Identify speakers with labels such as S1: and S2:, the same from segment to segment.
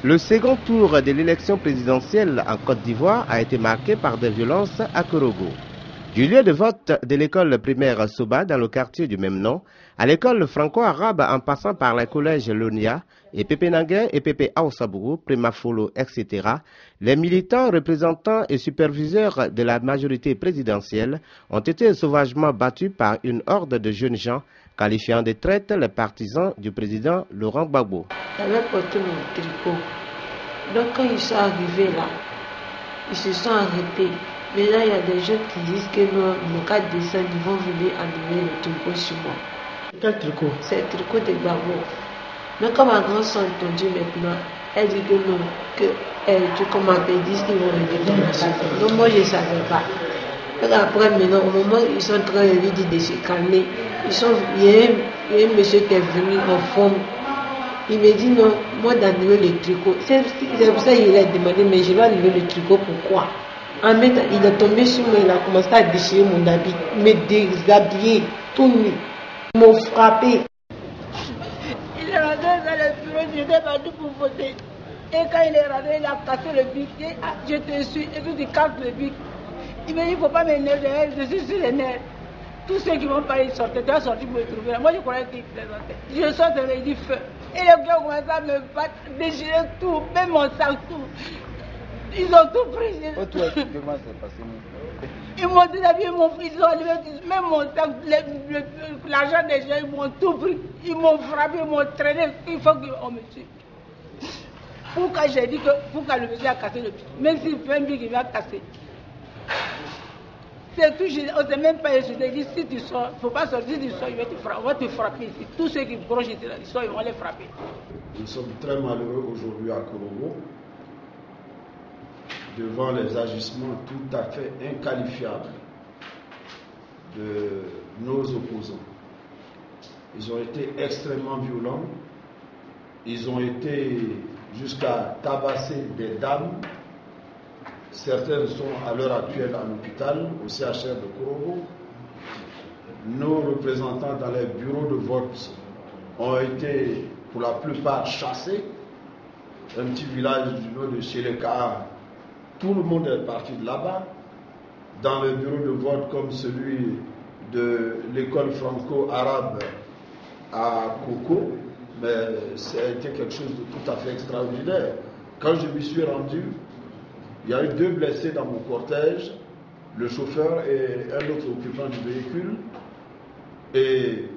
S1: Le second tour de l'élection présidentielle en Côte d'Ivoire a été marqué par des violences à Korogo. Du lieu de vote de l'école primaire Soba dans le quartier du même nom, à l'école franco-arabe en passant par les collèges Lonia et Pépé Nanguin et Pépé Aosabougou, Primafolo, etc., les militants, représentants et superviseurs de la majorité présidentielle ont été sauvagement battus par une horde de jeunes gens qualifiant de traîtres les partisans du président Laurent Gbagbo.
S2: J'avais porté mon tricot. Donc quand ils sont arrivés là, ils se sont arrêtés. Mais là, il y a des gens qui disent que non, le 4 décembre, ils vont venir annuler le tricot sur moi.
S3: Quel tricot?
S2: C'est le tricot de Gbagbo. Mais quand ma grande soeur a entendu maintenant, elle dit que non, que comme m'appelle, disent qu'ils vont venir dans la chambre. Donc moi, je ne savais pas. Et après, maintenant, au moment où ils sont en train de lui dire de se calmer, il y a un monsieur qui est venu en forme. Il me dit non, moi d'enlever le tricot. C'est pour ça qu'il a demandé, mais je vais enlever le tricot, pourquoi? En même temps, il est tombé sur moi, il a commencé à déchirer mon habit, me déshabiller, tout nu. Ils m'ont frappé.
S4: Il est rentré dans le bureau, j'étais parti pour voter. Et quand il est rentré, il a cassé le bic. Je te suis, et tout, il casse le bic. Il me dit, il ne faut pas m'énerver, je suis sur les nerfs. Tous ceux qui vont parler, ils sortaient, tu as sorti pour me trouver. Moi, je croyais qu'ils plaisantaient. Je sors de là, il dit feu. Et les gars ont commencé à me battre, déchirer tout, même mon sac, tout. Ils ont tout pris.
S5: Comment c'est passé?
S4: Ils m'ont déshabillé, ils ont enlevé même mon sac, l'argent des gens, ils m'ont tout pris. Ils m'ont frappé, ils m'ont traîné. Il faut qu'on me tue. Pourquoi j'ai dit que pourquoi le monsieur a cassé le pied? Même s'il fait un bic, il va casser. C'est tout, on ne s'est même pas insulté. Il dit si tu sors, il ne faut pas sortir, si tu sors, on va te frapper ici. Tous ceux qui brochent ici, ils vont les frapper.
S6: Nous sommes très malheureux aujourd'hui à Korogo devant les agissements tout à fait inqualifiables de nos opposants. Ils ont été extrêmement violents. Ils ont été jusqu'à tabasser des dames. Certaines sont à l'heure actuelle à l'hôpital, au CHR de Korogo. Nos représentants dans les bureaux de vote ont été pour la plupart chassés. Un petit village du nom de Cheleka, tout le monde est parti de là-bas. Dans les bureaux de vote comme celui de l'école franco-arabe à Koko, mais c'était quelque chose de tout à fait extraordinaire. Quand je m'y suis rendu, il y a eu 2 blessés dans mon cortège, le chauffeur et un autre occupant du véhicule. Et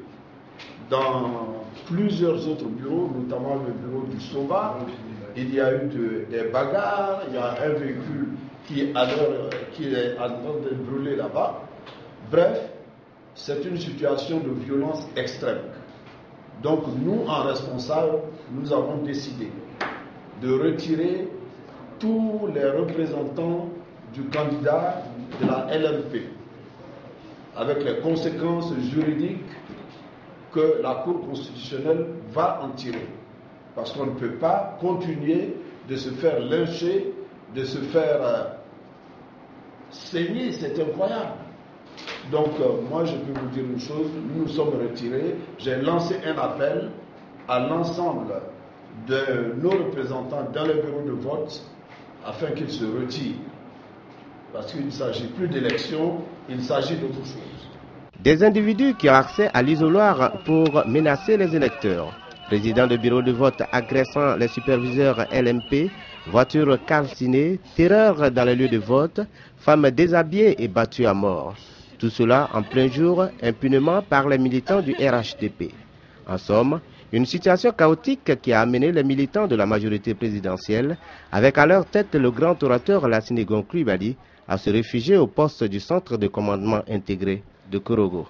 S6: dans plusieurs autres bureaux, notamment le bureau du Soba, il y a eu des bagarres, il y a un véhicule qui est en train de brûler là-bas. Bref, c'est une situation de violence extrême. Donc nous, en responsable, nous avons décidé de retirer tous les représentants du candidat de la LMP, avec les conséquences juridiques que la Cour constitutionnelle va en tirer. Parce qu'on ne peut pas continuer de se faire lyncher, de se faire saigner, c'est incroyable. Donc moi je peux vous dire une chose, nous nous sommes retirés, j'ai lancé un appel à l'ensemble de nos représentants dans les bureaux de vote afin qu'ils se retirent. Parce qu'il ne s'agit plus d'élection, il s'agit d'autre chose.
S1: Des individus qui ont accès à l'isoloir pour menacer les électeurs. Président de bureau de vote agressant les superviseurs LMP, voitures calcinées, terreur dans les lieux de vote, femmes déshabillées et battues à mort. Tout cela en plein jour, impunément par les militants du RHDP. En somme, une situation chaotique qui a amené les militants de la majorité présidentielle, avec à leur tête le grand orateur Lassine Gon Coulibaly, à se réfugier au poste du centre de commandement intégré de Korogo.